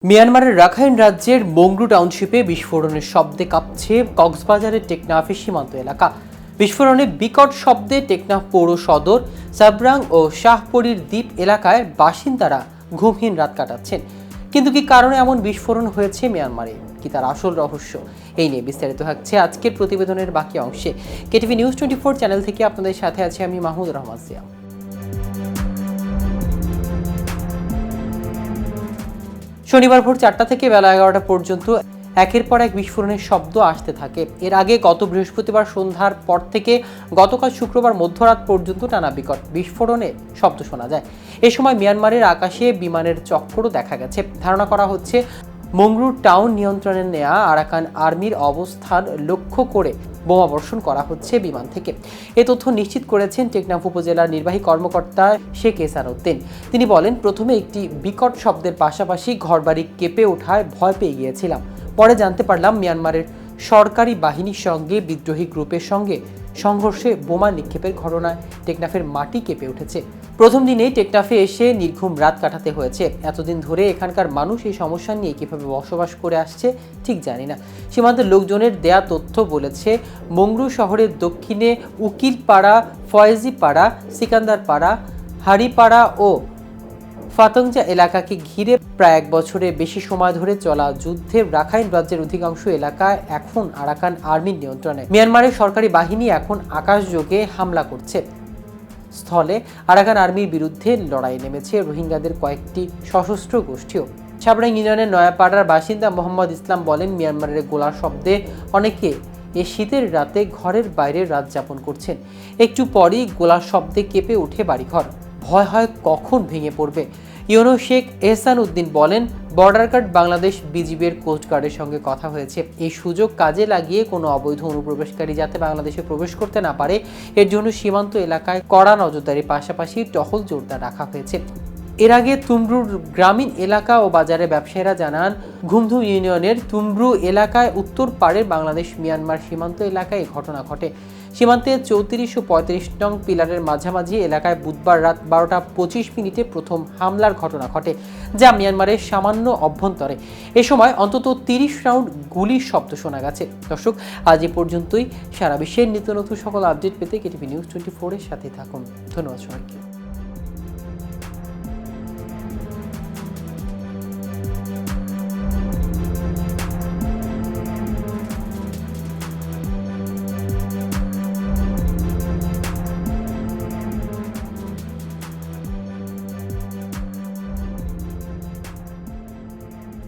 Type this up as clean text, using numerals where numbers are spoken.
মিয়ানমারের রাখাইন রাজ্যের মংডু টাউনশিপে বিস্ফোরণের শব্দে কাঁপছে কক্সবাজারের টেকনাফের সীমান্ত এলাকা। বিস্ফোরণে বিকট শব্দে টেকনাফ পৌর সদর, সাবরাং ও শাহপরীর দ্বীপ এলাকায় বাসিন্দারা ঘুমহীন রাত কাটাচ্ছেন। কিন্তু কি কারণে এমন বিস্ফোরণ হয়েছে মিয়ানমারে, কি তার আসল রহস্য, এই নিয়ে বিস্তারিত থাকছে আজকের প্রতিবেদনের বাকি অংশে। কেটিভি নিউজ 24 চ্যানেল থেকে আপনাদের সাথে আছি আমি মাহমুদ রহমান সিয়া। শনিবার ভোর 4টা থেকে বেলা 11টা পর্যন্ত একের পর এক বিস্ফোরণের শব্দ আসতে থাকে। এর আগে গত বৃহস্পতিবার সন্ধ্যার পর থেকে গতকাল শুক্রবার মধ্যরাত পর্যন্ত টানা বিকট বিস্ফোরণে শব্দ শোনা যায়। এ সময় মিয়ানমারের আকাশে বিমানের চক্করও দেখা গেছে। ধারণা করা হচ্ছে মংডু টাউন নিয়ন্ত্রণে নেওয়া আরাকান আর্মির অবস্থান লক্ষ্য করে বোমাবর্ষণ করা হচ্ছে বিমান থেকে। এ তথ্য নিশ্চিত করেছেন টেকনাফ উপজেলার নির্বাহী কর্মকর্তা শেখ এহসান উদ্দিন। তিনি বলেন, প্রথমে একটি বিকট শব্দের পাশাপাশি ঘরবাড়ি কেঁপে ওঠায় ভয় পেয়ে গিয়েছিলাম। পরে জানতে পারলাম মিয়ানমারের সরকারি বাহিনীর সঙ্গে বিদ্রোহী গ্রুপের সঙ্গে সংঘর্ষে বোমা নিক্ষেপের ঘটনায় টেকনাফের মাটি কেঁপে উঠেছে। প্রথম দিনেই টেকনাফে এসে নির্ঘুম রাত কাটাতে হয়েছে। এতদিন ধরে এখানকার মানুষ এই সমস্যা নিয়ে কিভাবে বসবাস করে আসছে ঠিক জানি না। সীমান্তের লোকজনের দেয়া তথ্য বলেছে, মংডু শহরের দক্ষিণে উকিলপাড়া, ফয়েজিপাড়া, সিকান্দারপাড়া, হাড়িপাড়া ও ফাতংজা এলাকাকে ঘিরে প্রায় 1 বছরের বেশি সময় ধরে চলা যুদ্ধে রাখাইন রাজ্যের অধিকাংশ এলাকা এখন আরাকান আর্মির নিয়ন্ত্রণে। মিয়ানমারের সরকারি বাহিনী এখন আকাশযোগে হামলা করছে। স্থলে আরাকান আর্মির বিরুদ্ধে লড়াই নেমেছে রোহিঙ্গাদের কয়েকটি সশস্ত্র গোষ্ঠীও। সাবরাং ইউনিয়নের নয়াপাড়ার বাসিন্দা মোহাম্মদ ইসলাম বলেন, মিয়ানমারের গোলার শব্দে অনেকে এই শীতের রাতে ঘরের বাইরে রাত যাপন করছেন। একটু পরই গোলার শব্দে কেঁপে ওঠে বাড়িঘর। ভয় হয় কখন ভেঙে পড়বে। ইউনো শেখ এহসান উদ্দিন বলেন, বর্ডার গার্ড বাংলাদেশ, বিজিবির কোস্টগার্ডের সঙ্গে কথা হয়েছে। এই সুযোগ কাজে লাগিয়ে কোনো অবৈধ অনুপ্রবেশকারী যাতে বাংলাদেশে প্রবেশ করতে না পারে, এর জন্য সীমান্ত এলাকায় কড়া নজরদারির পাশাপাশি টহল জোরদার রাখা হয়েছে। এর আগে তুমব্রুর গ্রামীণ এলাকা ও বাজারে ব্যবসায়ীরা জানান, ঘুমধু ইউনিয়নের তুমব্রু এলাকায় উত্তর পাড়ের বাংলাদেশ মিয়ানমার সীমান্ত এলাকায় ঘটনা ঘটে। সীমান্তে 34 ও 35 নং পিলারের মাঝামাঝি এলাকায় বুধবার রাত 12টা 25 মিনিটে প্রথম হামলার ঘটনা ঘটে, যা মিয়ানমারের সামান্য অভ্যন্তরে। এ সময় অন্তত 30 রাউন্ড গুলির শব্দ শোনা গেছে। দর্শক, আজ এ পর্যন্তই। সারা বিশ্বের নিত্য নতুন সকল আপডেট পেতে কেটিভি নিউজ 24 এর সাথে থাকুন। ধন্যবাদ সবাইকে।